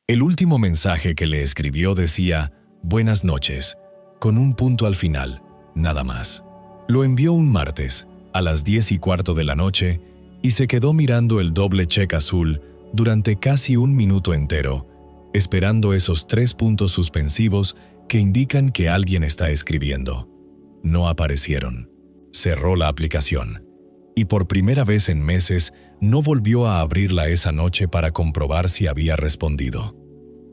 El último mensaje que le escribió decía «Buenas noches», con un punto al final, nada más. Lo envió un martes, a las 10:15 de la noche, y se quedó mirando el doble check azul durante casi un minuto entero, esperando esos 3 puntos suspensivos que indican que alguien está escribiendo. No aparecieron. Cerró la aplicación. Y por primera vez en meses no volvió a abrirla esa noche para comprobar si había respondido.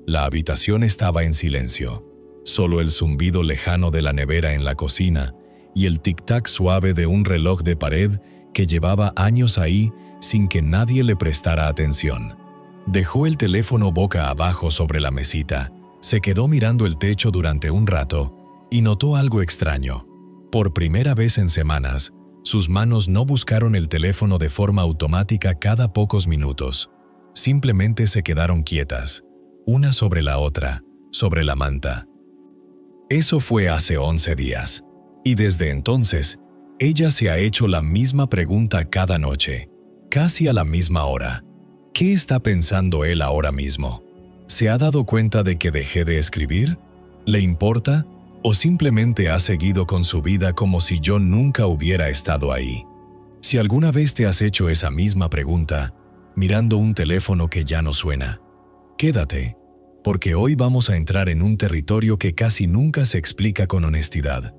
La habitación estaba en silencio. Solo el zumbido lejano de la nevera en la cocina y el tic-tac suave de un reloj de pared que llevaba años ahí sin que nadie le prestara atención. Dejó el teléfono boca abajo sobre la mesita, se quedó mirando el techo durante un rato y notó algo extraño. Por primera vez en semanas, sus manos no buscaron el teléfono de forma automática cada pocos minutos. Simplemente se quedaron quietas, una sobre la otra, sobre la manta. Eso fue hace 11 días. Y desde entonces, ella se ha hecho la misma pregunta cada noche, casi a la misma hora. ¿Qué está pensando él ahora mismo? ¿Se ha dado cuenta de que dejé de escribir? ¿Le importa? ¿O simplemente ha seguido con su vida como si yo nunca hubiera estado ahí? Si alguna vez te has hecho esa misma pregunta, mirando un teléfono que ya no suena, quédate, porque hoy vamos a entrar en un territorio que casi nunca se explica con honestidad.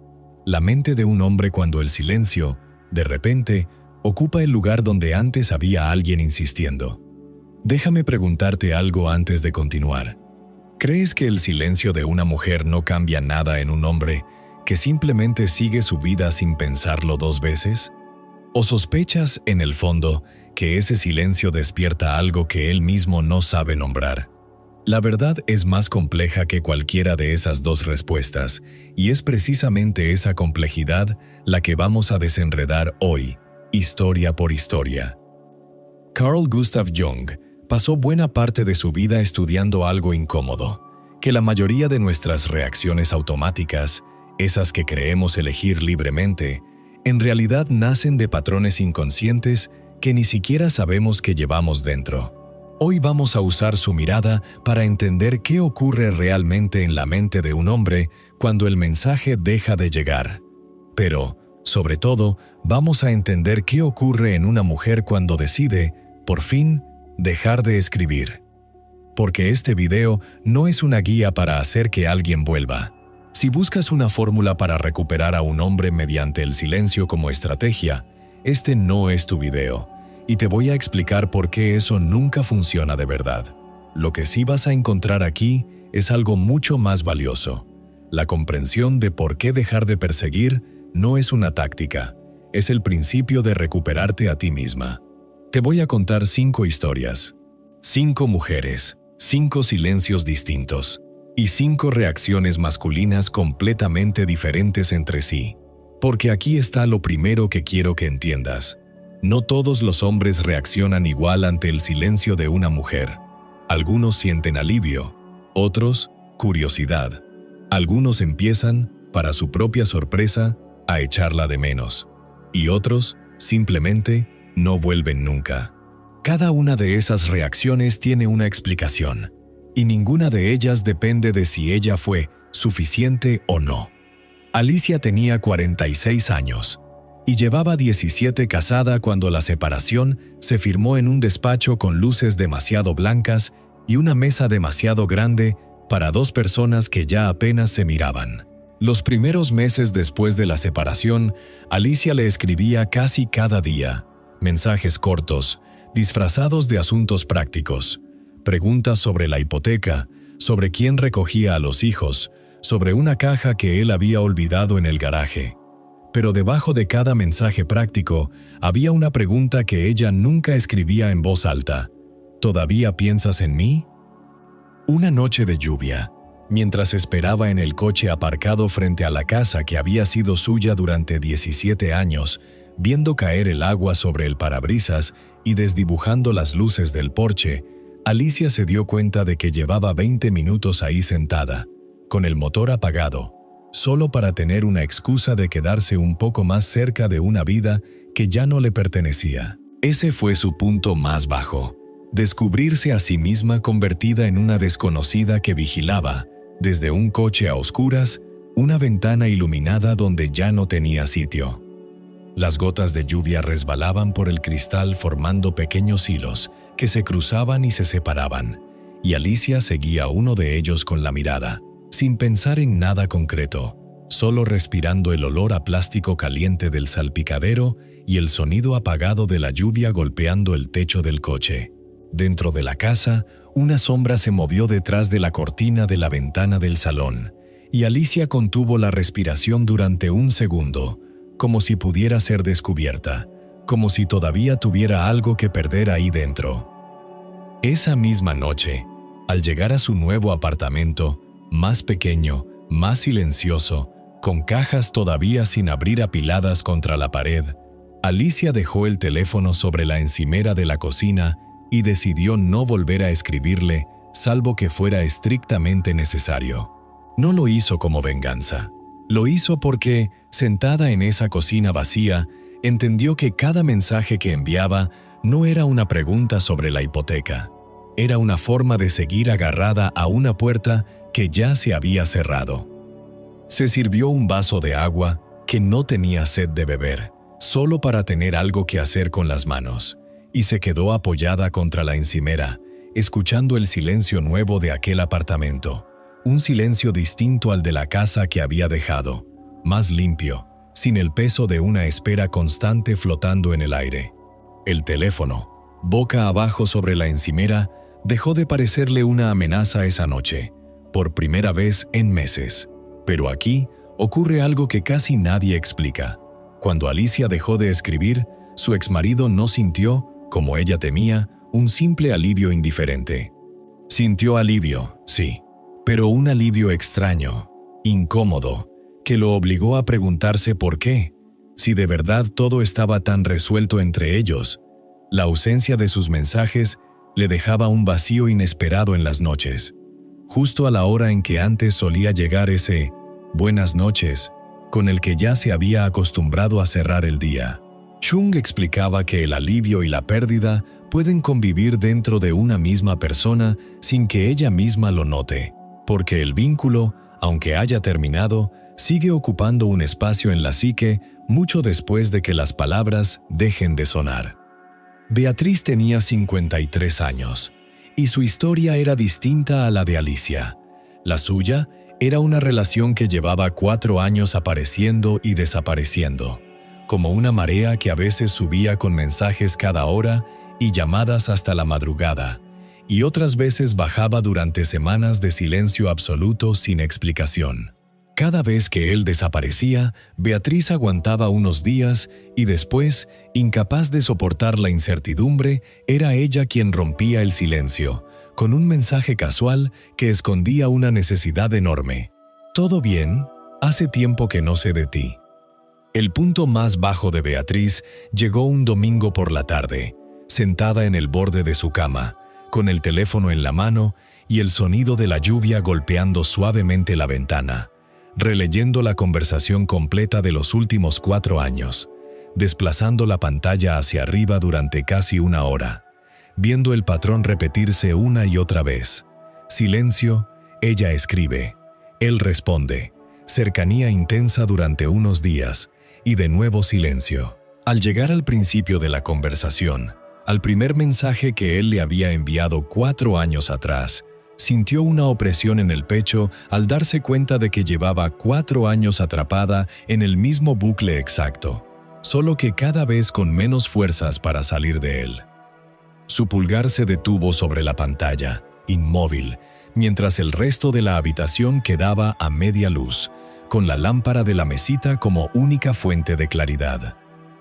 La mente de un hombre cuando el silencio, de repente, ocupa el lugar donde antes había alguien insistiendo. Déjame preguntarte algo antes de continuar. ¿Crees que el silencio de una mujer no cambia nada en un hombre que simplemente sigue su vida sin pensarlo 2 veces? ¿O sospechas, en el fondo, que ese silencio despierta algo que él mismo no sabe nombrar? La verdad es más compleja que cualquiera de esas 2 respuestas, y es precisamente esa complejidad la que vamos a desenredar hoy, historia por historia. Carl Gustav Jung pasó buena parte de su vida estudiando algo incómodo, que la mayoría de nuestras reacciones automáticas, esas que creemos elegir libremente, en realidad nacen de patrones inconscientes que ni siquiera sabemos que llevamos dentro. Hoy vamos a usar su mirada para entender qué ocurre realmente en la mente de un hombre cuando el mensaje deja de llegar. Pero, sobre todo, vamos a entender qué ocurre en una mujer cuando decide, por fin, dejar de escribir. Porque este video no es una guía para hacer que alguien vuelva. Si buscas una fórmula para recuperar a un hombre mediante el silencio como estrategia, este no es tu video. Y te voy a explicar por qué eso nunca funciona de verdad. Lo que sí vas a encontrar aquí es algo mucho más valioso. La comprensión de por qué dejar de perseguir no es una táctica, es el principio de recuperarte a ti misma. Te voy a contar 5 historias, 5 mujeres, 5 silencios distintos y 5 reacciones masculinas completamente diferentes entre sí. Porque aquí está lo primero que quiero que entiendas. No todos los hombres reaccionan igual ante el silencio de una mujer. Algunos sienten alivio, otros, curiosidad. Algunos empiezan, para su propia sorpresa, a echarla de menos. Y otros, simplemente, no vuelven nunca. Cada una de esas reacciones tiene una explicación, y ninguna de ellas depende de si ella fue suficiente o no. Alicia tenía 46 años. Y llevaba 17 casada cuando la separación se firmó en un despacho con luces demasiado blancas y una mesa demasiado grande para 2 personas que ya apenas se miraban. Los primeros meses después de la separación, Alicia le escribía casi cada día, mensajes cortos, disfrazados de asuntos prácticos, preguntas sobre la hipoteca, sobre quién recogía a los hijos, sobre una caja que él había olvidado en el garaje. Pero debajo de cada mensaje práctico había una pregunta que ella nunca escribía en voz alta. ¿Todavía piensas en mí? Una noche de lluvia, mientras esperaba en el coche aparcado frente a la casa que había sido suya durante 17 años, viendo caer el agua sobre el parabrisas y desdibujando las luces del porche, Alicia se dio cuenta de que llevaba 20 minutos ahí sentada, con el motor apagado, solo para tener una excusa de quedarse un poco más cerca de una vida que ya no le pertenecía. Ese fue su punto más bajo. descubrirse a sí misma convertida en una desconocida que vigilaba, desde un coche a oscuras, una ventana iluminada donde ya no tenía sitio. Las gotas de lluvia resbalaban por el cristal formando pequeños hilos que se cruzaban y se separaban, y Alicia seguía uno de ellos con la mirada, sin pensar en nada concreto, solo respirando el olor a plástico caliente del salpicadero y el sonido apagado de la lluvia golpeando el techo del coche. Dentro de la casa, una sombra se movió detrás de la cortina de la ventana del salón, y Alicia contuvo la respiración durante un segundo, como si pudiera ser descubierta, como si todavía tuviera algo que perder ahí dentro. Esa misma noche, al llegar a su nuevo apartamento, más pequeño, más silencioso, con cajas todavía sin abrir apiladas contra la pared, Alicia dejó el teléfono sobre la encimera de la cocina y decidió no volver a escribirle, salvo que fuera estrictamente necesario. No lo hizo como venganza. Lo hizo porque, sentada en esa cocina vacía, entendió que cada mensaje que enviaba no era una pregunta sobre la hipoteca. Era una forma de seguir agarrada a una puerta que ya se había cerrado. Se sirvió un vaso de agua que no tenía sed de beber, solo para tener algo que hacer con las manos, y se quedó apoyada contra la encimera, escuchando el silencio nuevo de aquel apartamento, un silencio distinto al de la casa que había dejado, más limpio, sin el peso de una espera constante flotando en el aire. El teléfono, boca abajo sobre la encimera, dejó de parecerle una amenaza esa noche, por primera vez en meses. Pero aquí ocurre algo que casi nadie explica. Cuando Alicia dejó de escribir, su exmarido no sintió, como ella temía, un simple alivio indiferente. Sintió alivio, sí, pero un alivio extraño, incómodo, que lo obligó a preguntarse por qué, si de verdad todo estaba tan resuelto entre ellos. La ausencia de sus mensajes le dejaba un vacío inesperado en las noches, justo a la hora en que antes solía llegar ese «buenas noches», con el que ya se había acostumbrado a cerrar el día. Chung explicaba que el alivio y la pérdida pueden convivir dentro de una misma persona sin que ella misma lo note, porque el vínculo, aunque haya terminado, sigue ocupando un espacio en la psique mucho después de que las palabras dejen de sonar. Beatriz tenía 53 años, y su historia era distinta a la de Alicia. La suya era una relación que llevaba 4 años apareciendo y desapareciendo, como una marea que a veces subía con mensajes cada hora y llamadas hasta la madrugada, y otras veces bajaba durante semanas de silencio absoluto sin explicación. Cada vez que él desaparecía, Beatriz aguantaba unos días y después, incapaz de soportar la incertidumbre, era ella quien rompía el silencio, con un mensaje casual que escondía una necesidad enorme. «¿Todo bien? Hace tiempo que no sé de ti». El punto más bajo de Beatriz llegó un domingo por la tarde, sentada en el borde de su cama, con el teléfono en la mano y el sonido de la lluvia golpeando suavemente la ventana, releyendo la conversación completa de los últimos 4 años, desplazando la pantalla hacia arriba durante casi 1 hora, viendo el patrón repetirse una y otra vez. Silencio, ella escribe, él responde, cercanía intensa durante unos días, y de nuevo silencio. Al llegar al principio de la conversación, al primer mensaje que él le había enviado 4 años atrás, sintió una opresión en el pecho al darse cuenta de que llevaba 4 años atrapada en el mismo bucle exacto, solo que cada vez con menos fuerzas para salir de él. Su pulgar se detuvo sobre la pantalla, inmóvil, mientras el resto de la habitación quedaba a media luz, con la lámpara de la mesita como única fuente de claridad.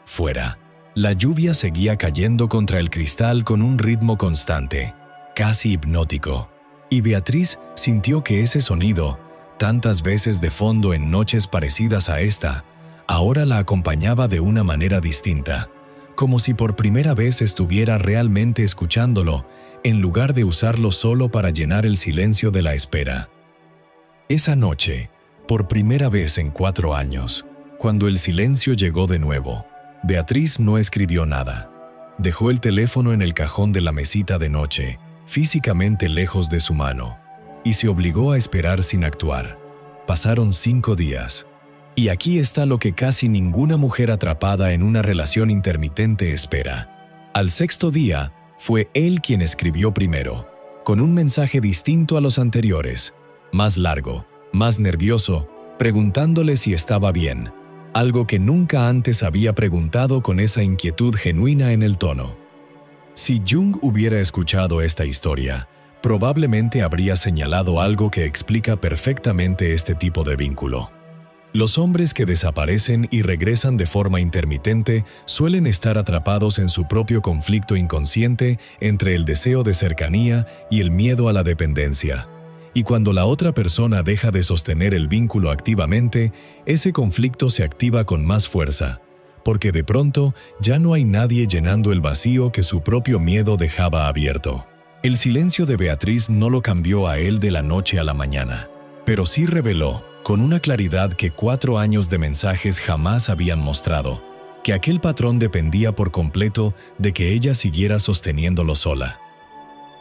Fuera, la lluvia seguía cayendo contra el cristal con un ritmo constante, casi hipnótico, y Beatriz sintió que ese sonido, tantas veces de fondo en noches parecidas a esta, ahora la acompañaba de una manera distinta, como si por primera vez estuviera realmente escuchándolo, en lugar de usarlo solo para llenar el silencio de la espera. Esa noche, por primera vez en 4 años, cuando el silencio llegó de nuevo, Beatriz no escribió nada. Dejó el teléfono en el cajón de la mesita de noche, físicamente lejos de su mano, y se obligó a esperar sin actuar. Pasaron 5 días. Y aquí está lo que casi ninguna mujer atrapada en una relación intermitente espera. Al 6.º día, fue él quien escribió primero, con un mensaje distinto a los anteriores, más largo, más nervioso, preguntándole si estaba bien, algo que nunca antes había preguntado con esa inquietud genuina en el tono. Si Jung hubiera escuchado esta historia, probablemente habría señalado algo que explica perfectamente este tipo de vínculo. Los hombres que desaparecen y regresan de forma intermitente suelen estar atrapados en su propio conflicto inconsciente entre el deseo de cercanía y el miedo a la dependencia. Y cuando la otra persona deja de sostener el vínculo activamente, ese conflicto se activa con más fuerza, porque de pronto ya no hay nadie llenando el vacío que su propio miedo dejaba abierto. El silencio de Beatriz no lo cambió a él de la noche a la mañana, pero sí reveló, con una claridad que 4 años de mensajes jamás habían mostrado, que aquel patrón dependía por completo de que ella siguiera sosteniéndolo sola.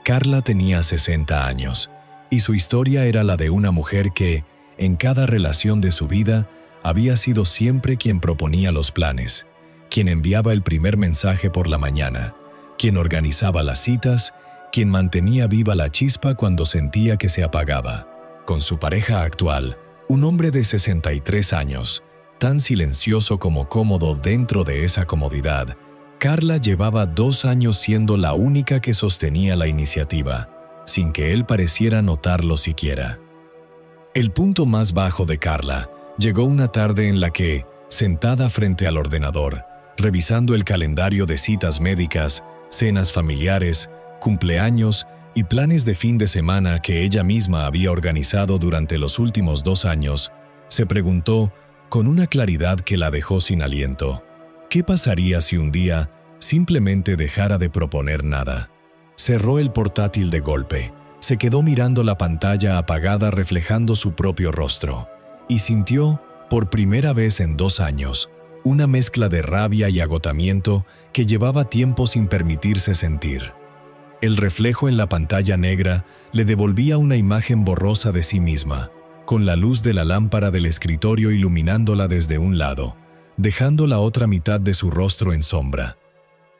Carla tenía 60 años, y su historia era la de una mujer que, en cada relación de su vida, había sido siempre quien proponía los planes, quien enviaba el primer mensaje por la mañana, quien organizaba las citas, quien mantenía viva la chispa cuando sentía que se apagaba. Con su pareja actual, un hombre de 63 años, tan silencioso como cómodo dentro de esa comodidad, Carla llevaba 2 años siendo la única que sostenía la iniciativa, sin que él pareciera notarlo siquiera. El punto más bajo de Carla llegó una tarde en la que, sentada frente al ordenador, revisando el calendario de citas médicas, cenas familiares, cumpleaños y planes de fin de semana que ella misma había organizado durante los últimos 2 años, se preguntó, con una claridad que la dejó sin aliento, ¿qué pasaría si un día simplemente dejara de proponer nada? Cerró el portátil de golpe, se quedó mirando la pantalla apagada reflejando su propio rostro, y sintió, por primera vez en 2 años, una mezcla de rabia y agotamiento que llevaba tiempo sin permitirse sentir. El reflejo en la pantalla negra le devolvía una imagen borrosa de sí misma, con la luz de la lámpara del escritorio iluminándola desde un lado, dejando la otra mitad de su rostro en sombra.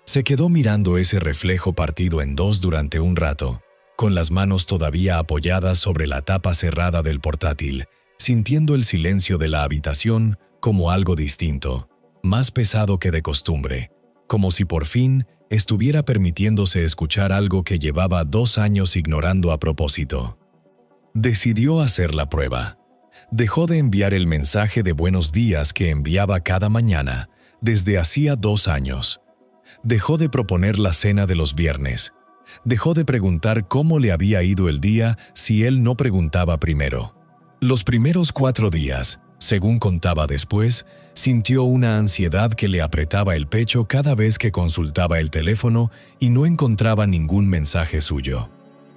Se quedó mirando ese reflejo partido en 2 durante un rato, con las manos todavía apoyadas sobre la tapa cerrada del portátil, sintiendo el silencio de la habitación como algo distinto, más pesado que de costumbre, como si por fin estuviera permitiéndose escuchar algo que llevaba 2 años ignorando a propósito. Decidió hacer la prueba. Dejó de enviar el mensaje de buenos días que enviaba cada mañana, desde hacía 2 años. Dejó de proponer la cena de los viernes. Dejó de preguntar cómo le había ido el día si él no preguntaba primero. Los primeros 4 días, según contaba después, sintió una ansiedad que le apretaba el pecho cada vez que consultaba el teléfono y no encontraba ningún mensaje suyo.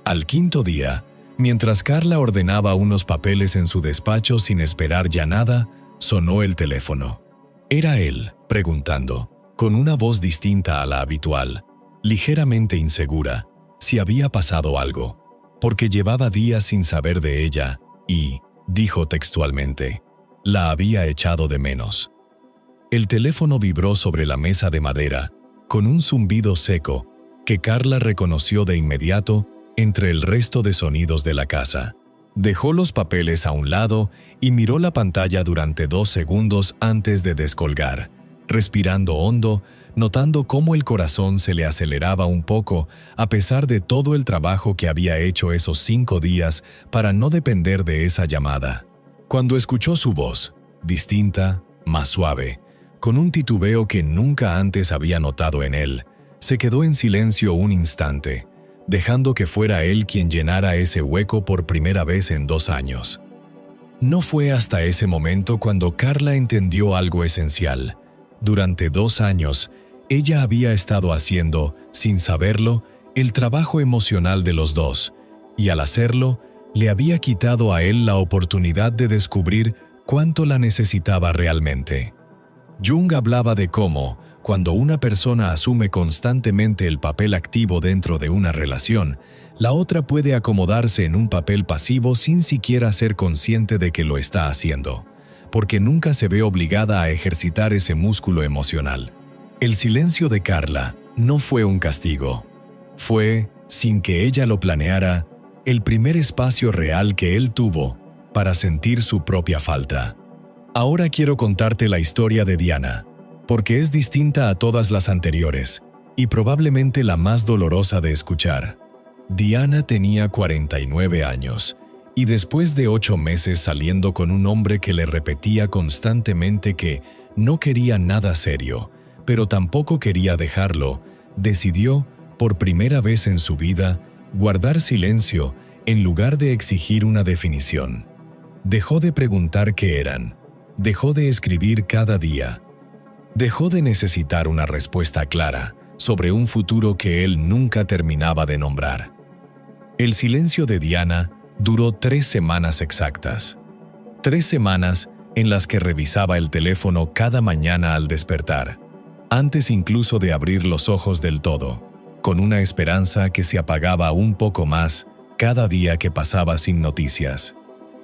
Al 5.º día, mientras Carla ordenaba unos papeles en su despacho sin esperar ya nada, sonó el teléfono. Era él, preguntando, con una voz distinta a la habitual, ligeramente insegura, si había pasado algo, porque llevaba días sin saber de ella y, dijo textualmente, la había echado de menos. El teléfono vibró sobre la mesa de madera, con un zumbido seco, que Carla reconoció de inmediato entre el resto de sonidos de la casa. Dejó los papeles a un lado y miró la pantalla durante 2 segundos antes de descolgar, respirando hondo, notando cómo el corazón se le aceleraba un poco a pesar de todo el trabajo que había hecho esos 5 días para no depender de esa llamada. Cuando escuchó su voz, distinta, más suave, con un titubeo que nunca antes había notado en él, se quedó en silencio un instante, dejando que fuera él quien llenara ese hueco por primera vez en 2 años. No fue hasta ese momento cuando Carla entendió algo esencial. Durante 2 años, ella había estado haciendo, sin saberlo, el trabajo emocional de los dos, y al hacerlo, le había quitado a él la oportunidad de descubrir cuánto la necesitaba realmente. Jung hablaba de cómo, Cuando una persona asume constantemente el papel activo dentro de una relación, la otra puede acomodarse en un papel pasivo sin siquiera ser consciente de que lo está haciendo, porque nunca se ve obligada a ejercitar ese músculo emocional. El silencio de Carla no fue un castigo. Fue, sin que ella lo planeara, el primer espacio real que él tuvo para sentir su propia falta. Ahora quiero contarte la historia de Diana, porque es distinta a todas las anteriores, y probablemente la más dolorosa de escuchar. Diana tenía 49 años, y después de 8 meses saliendo con un hombre que le repetía constantemente que no quería nada serio, pero tampoco quería dejarlo, decidió, por primera vez en su vida, guardar silencio en lugar de exigir una definición. Dejó de preguntar qué eran, dejó de escribir cada día, dejó de necesitar una respuesta clara sobre un futuro que él nunca terminaba de nombrar. El silencio de Diana duró 3 semanas exactas. 3 semanas en las que revisaba el teléfono cada mañana al despertar, antes incluso de abrir los ojos del todo, con una esperanza que se apagaba un poco más cada día que pasaba sin noticias.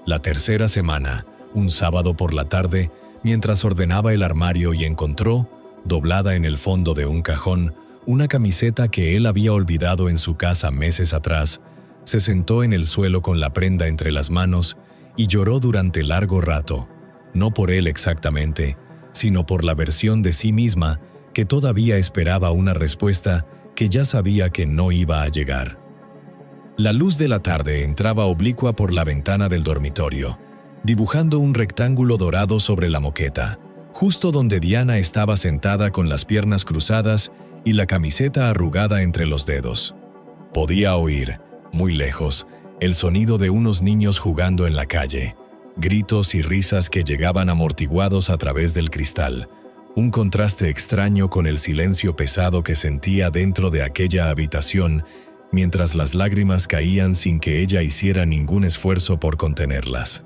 La tercera semana, un sábado por la tarde, mientras ordenaba el armario y encontró, doblada en el fondo de un cajón, una camiseta que él había olvidado en su casa meses atrás, se sentó en el suelo con la prenda entre las manos y lloró durante largo rato, no por él exactamente, sino por la versión de sí misma que todavía esperaba una respuesta que ya sabía que no iba a llegar. La luz de la tarde entraba oblicua por la ventana del dormitorio, dibujando un rectángulo dorado sobre la moqueta, justo donde Diana estaba sentada con las piernas cruzadas y la camiseta arrugada entre los dedos. Podía oír, muy lejos, el sonido de unos niños jugando en la calle, gritos y risas que llegaban amortiguados a través del cristal, un contraste extraño con el silencio pesado que sentía dentro de aquella habitación mientras las lágrimas caían sin que ella hiciera ningún esfuerzo por contenerlas.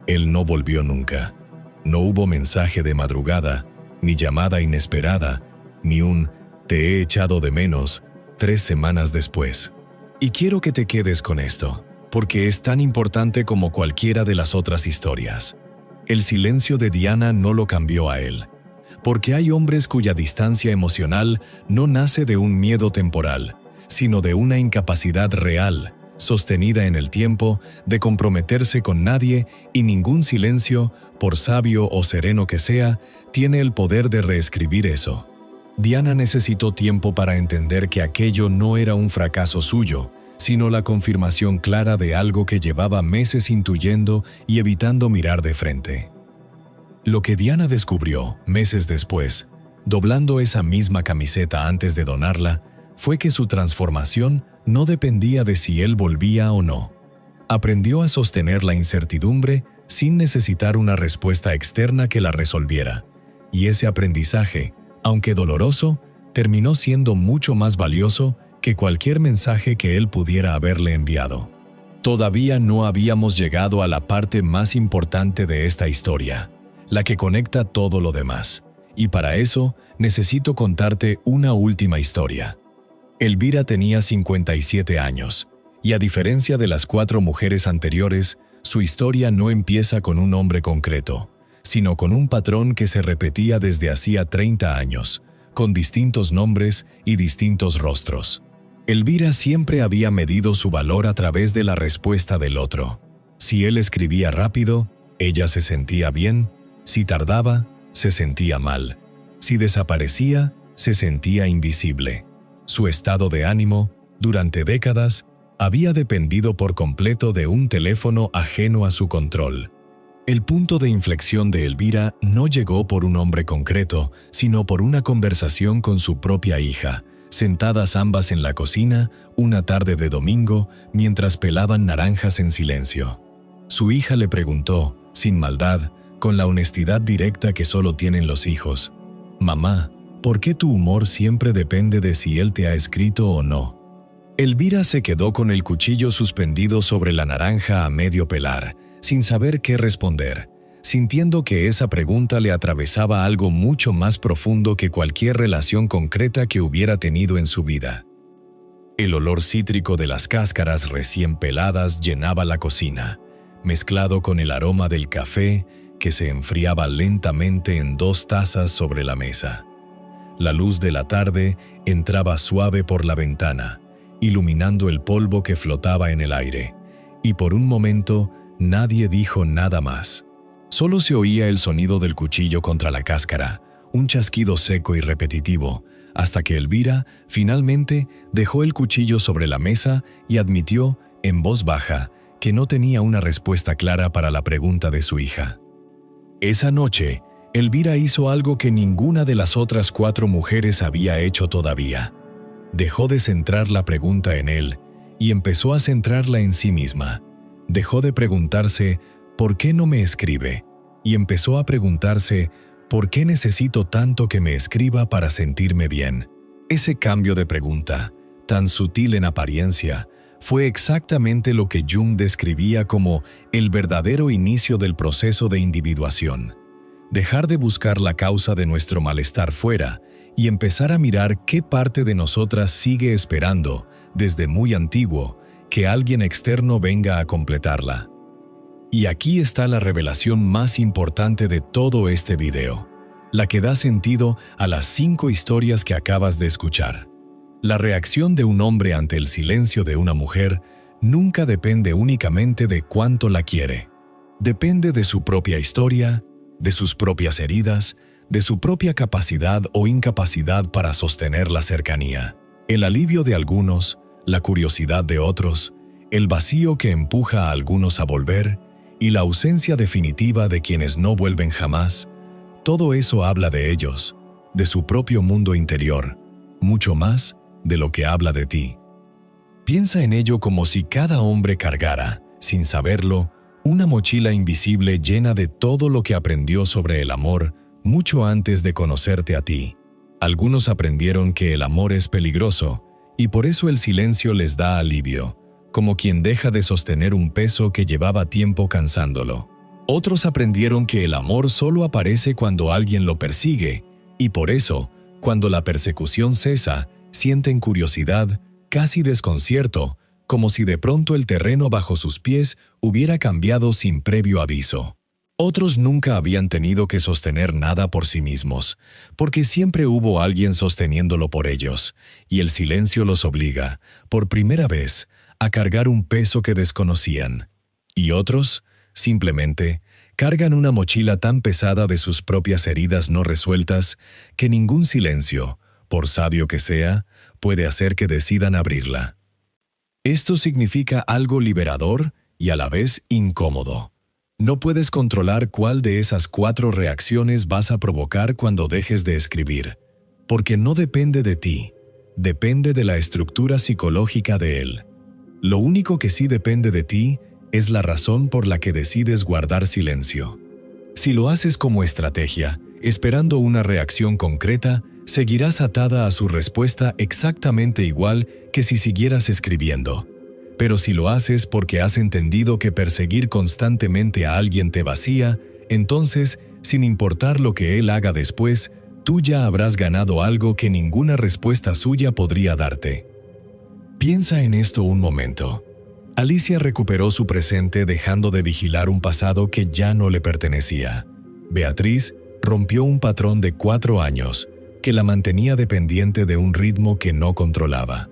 Él no volvió nunca. No hubo mensaje de madrugada, ni llamada inesperada, ni un «te he echado de menos» 3 semanas después. Y quiero que te quedes con esto, porque es tan importante como cualquiera de las otras historias. El silencio de Diana no lo cambió a él, porque hay hombres cuya distancia emocional no nace de un miedo temporal, sino de una incapacidad real, sostenida en el tiempo, de comprometerse con nadie, y ningún silencio, por sabio o sereno que sea, tiene el poder de reescribir eso. Diana necesitó tiempo para entender que aquello no era un fracaso suyo, sino la confirmación clara de algo que llevaba meses intuyendo y evitando mirar de frente. Lo que Diana descubrió, meses después, doblando esa misma camiseta antes de donarla, fue que su transformación no dependía de si él volvía o no. Aprendió a sostener la incertidumbre sin necesitar una respuesta externa que la resolviera, y ese aprendizaje, aunque doloroso, terminó siendo mucho más valioso que cualquier mensaje que él pudiera haberle enviado. Todavía no habíamos llegado a la parte más importante de esta historia, la que conecta todo lo demás, y para eso necesito contarte una última historia. Elvira tenía 57 años, y a diferencia de las 4 mujeres anteriores, su historia no empieza con un hombre concreto, sino con un patrón que se repetía desde hacía 30 años, con distintos nombres y distintos rostros. Elvira siempre había medido su valor a través de la respuesta del otro. Si él escribía rápido, ella se sentía bien; si tardaba, se sentía mal; si desaparecía, se sentía invisible. Su estado de ánimo, durante décadas, había dependido por completo de un teléfono ajeno a su control. El punto de inflexión de Elvira no llegó por un hombre concreto, sino por una conversación con su propia hija, sentadas ambas en la cocina una tarde de domingo mientras pelaban naranjas en silencio. Su hija le preguntó, sin maldad, con la honestidad directa que solo tienen los hijos: «Mamá, ¿por qué tu humor siempre depende de si él te ha escrito o no?». Elvira se quedó con el cuchillo suspendido sobre la naranja a medio pelar, sin saber qué responder, sintiendo que esa pregunta le atravesaba algo mucho más profundo que cualquier relación concreta que hubiera tenido en su vida. El olor cítrico de las cáscaras recién peladas llenaba la cocina, mezclado con el aroma del café que se enfriaba lentamente en 2 tazas sobre la mesa. La luz de la tarde entraba suave por la ventana, iluminando el polvo que flotaba en el aire, y por un momento nadie dijo nada más. Solo se oía el sonido del cuchillo contra la cáscara, un chasquido seco y repetitivo, hasta que Elvira finalmente dejó el cuchillo sobre la mesa y admitió, en voz baja, que no tenía una respuesta clara para la pregunta de su hija. Esa noche, Elvira hizo algo que ninguna de las otras 4 mujeres había hecho todavía. Dejó de centrar la pregunta en él y empezó a centrarla en sí misma. Dejó de preguntarse ¿por qué no me escribe? Y empezó a preguntarse ¿por qué necesito tanto que me escriba para sentirme bien? Ese cambio de pregunta, tan sutil en apariencia, fue exactamente lo que Jung describía como el verdadero inicio del proceso de individuación. Dejar de buscar la causa de nuestro malestar fuera y empezar a mirar qué parte de nosotras sigue esperando, desde muy antiguo, que alguien externo venga a completarla. Y aquí está la revelación más importante de todo este video, la que da sentido a las 5 historias que acabas de escuchar. La reacción de un hombre ante el silencio de una mujer nunca depende únicamente de cuánto la quiere. Depende de su propia historia, de sus propias heridas, de su propia capacidad o incapacidad para sostener la cercanía. El alivio de algunos, la curiosidad de otros, el vacío que empuja a algunos a volver y la ausencia definitiva de quienes no vuelven jamás, todo eso habla de ellos, de su propio mundo interior, mucho más de lo que habla de ti. Piensa en ello como si cada hombre cargara, sin saberlo, una mochila invisible llena de todo lo que aprendió sobre el amor mucho antes de conocerte a ti. Algunos aprendieron que el amor es peligroso y por eso el silencio les da alivio, como quien deja de sostener un peso que llevaba tiempo cansándolo. Otros aprendieron que el amor solo aparece cuando alguien lo persigue y por eso, cuando la persecución cesa, sienten curiosidad, casi desconcierto, como si de pronto el terreno bajo sus pies hubiera cambiado sin previo aviso. Otros nunca habían tenido que sostener nada por sí mismos, porque siempre hubo alguien sosteniéndolo por ellos, y el silencio los obliga, por primera vez, a cargar un peso que desconocían. Y otros, simplemente, cargan una mochila tan pesada de sus propias heridas no resueltas que ningún silencio, por sabio que sea, puede hacer que decidan abrirla. Esto significa algo liberador y a la vez incómodo. No puedes controlar cuál de esas 4 reacciones vas a provocar cuando dejes de escribir, porque no depende de ti, depende de la estructura psicológica de él. Lo único que sí depende de ti es la razón por la que decides guardar silencio. Si lo haces como estrategia, esperando una reacción concreta, seguirás atada a su respuesta exactamente igual que si siguieras escribiendo. Pero si lo haces porque has entendido que perseguir constantemente a alguien te vacía, entonces, sin importar lo que él haga después, tú ya habrás ganado algo que ninguna respuesta suya podría darte. Piensa en esto un momento. Alicia recuperó su presente dejando de vigilar un pasado que ya no le pertenecía. Beatriz rompió un patrón de 4 años que la mantenía dependiente de un ritmo que no controlaba.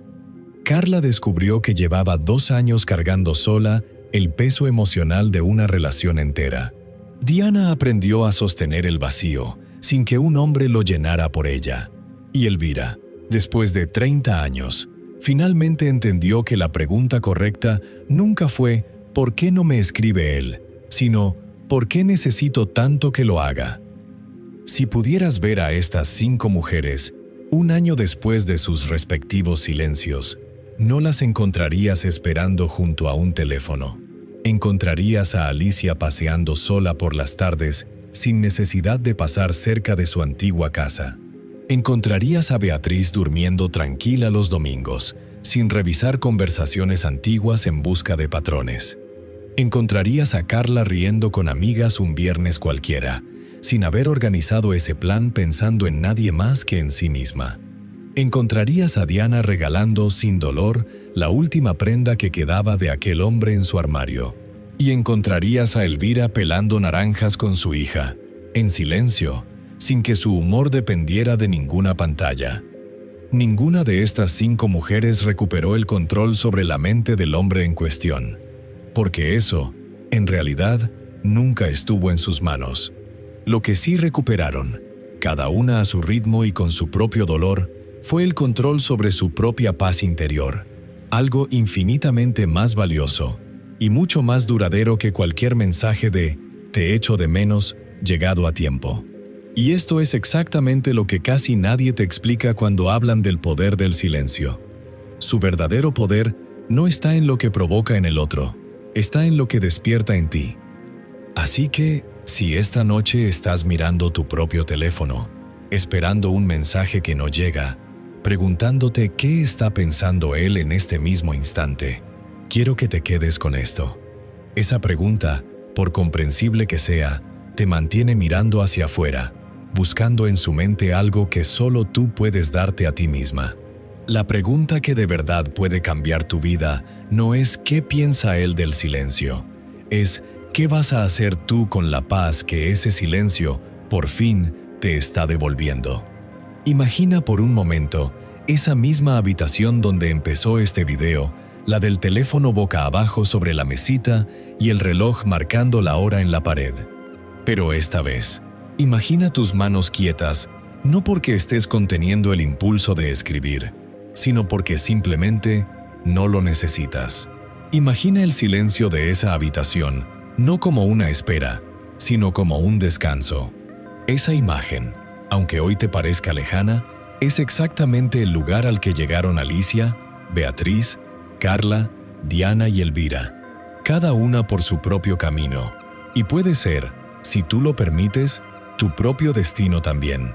Carla descubrió que llevaba 2 años cargando sola el peso emocional de una relación entera. Diana aprendió a sostener el vacío sin que un hombre lo llenara por ella. Y Elvira, después de 30 años, finalmente entendió que la pregunta correcta nunca fue ¿por qué no me escribe él?, sino ¿por qué necesito tanto que lo haga? Si pudieras ver a estas 5 mujeres, un año después de sus respectivos silencios, no las encontrarías esperando junto a un teléfono. Encontrarías a Alicia paseando sola por las tardes, sin necesidad de pasar cerca de su antigua casa. Encontrarías a Beatriz durmiendo tranquila los domingos, sin revisar conversaciones antiguas en busca de patrones. Encontrarías a Carla riendo con amigas un viernes cualquiera, sin haber organizado ese plan pensando en nadie más que en sí misma. Encontrarías a Diana regalando sin dolor la última prenda que quedaba de aquel hombre en su armario. Y encontrarías a Elvira pelando naranjas con su hija, en silencio, sin que su humor dependiera de ninguna pantalla. Ninguna de estas 5 mujeres recuperó el control sobre la mente del hombre en cuestión, porque eso, en realidad, nunca estuvo en sus manos. Lo que sí recuperaron, cada una a su ritmo y con su propio dolor, fue el control sobre su propia paz interior, algo infinitamente más valioso y mucho más duradero que cualquier mensaje de «te echo de menos» llegado a tiempo. Y esto es exactamente lo que casi nadie te explica cuando hablan del poder del silencio. Su verdadero poder no está en lo que provoca en el otro, está en lo que despierta en ti. Así que, si esta noche estás mirando tu propio teléfono, esperando un mensaje que no llega, preguntándote qué está pensando él en este mismo instante, quiero que te quedes con esto. Esa pregunta, por comprensible que sea, te mantiene mirando hacia afuera, buscando en su mente algo que solo tú puedes darte a ti misma. La pregunta que de verdad puede cambiar tu vida no es ¿qué piensa él del silencio? Es ¿qué vas a hacer tú con la paz que ese silencio, por fin, te está devolviendo? Imagina por un momento esa misma habitación donde empezó este video, la del teléfono boca abajo sobre la mesita y el reloj marcando la hora en la pared. Pero esta vez, imagina tus manos quietas, no porque estés conteniendo el impulso de escribir, sino porque simplemente no lo necesitas. Imagina el silencio de esa habitación, no como una espera, sino como un descanso. Esa imagen, aunque hoy te parezca lejana, es exactamente el lugar al que llegaron Alicia, Beatriz, Carla, Diana y Elvira, cada una por su propio camino, y puede ser, si tú lo permites, tu propio destino también.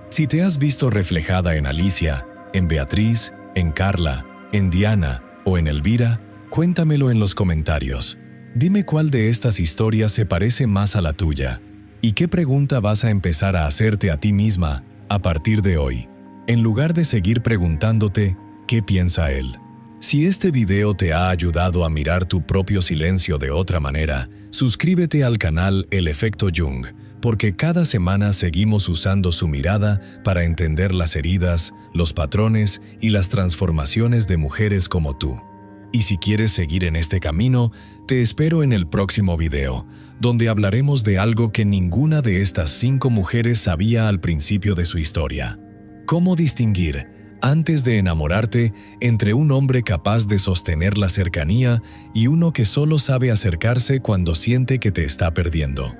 Si te has visto reflejada en Alicia, en Beatriz, en Carla, en Diana o en Elvira, cuéntamelo en los comentarios. Dime cuál de estas historias se parece más a la tuya y qué pregunta vas a empezar a hacerte a ti misma a partir de hoy, en lugar de seguir preguntándote ¿qué piensa él? Si este video te ha ayudado a mirar tu propio silencio de otra manera, suscríbete al canal El Efecto Jung, porque cada semana seguimos usando su mirada para entender las heridas, los patrones y las transformaciones de mujeres como tú. Y si quieres seguir en este camino, te espero en el próximo video, donde hablaremos de algo que ninguna de estas 5 mujeres sabía al principio de su historia. Cómo distinguir, antes de enamorarte, entre un hombre capaz de sostener la cercanía y uno que solo sabe acercarse cuando siente que te está perdiendo.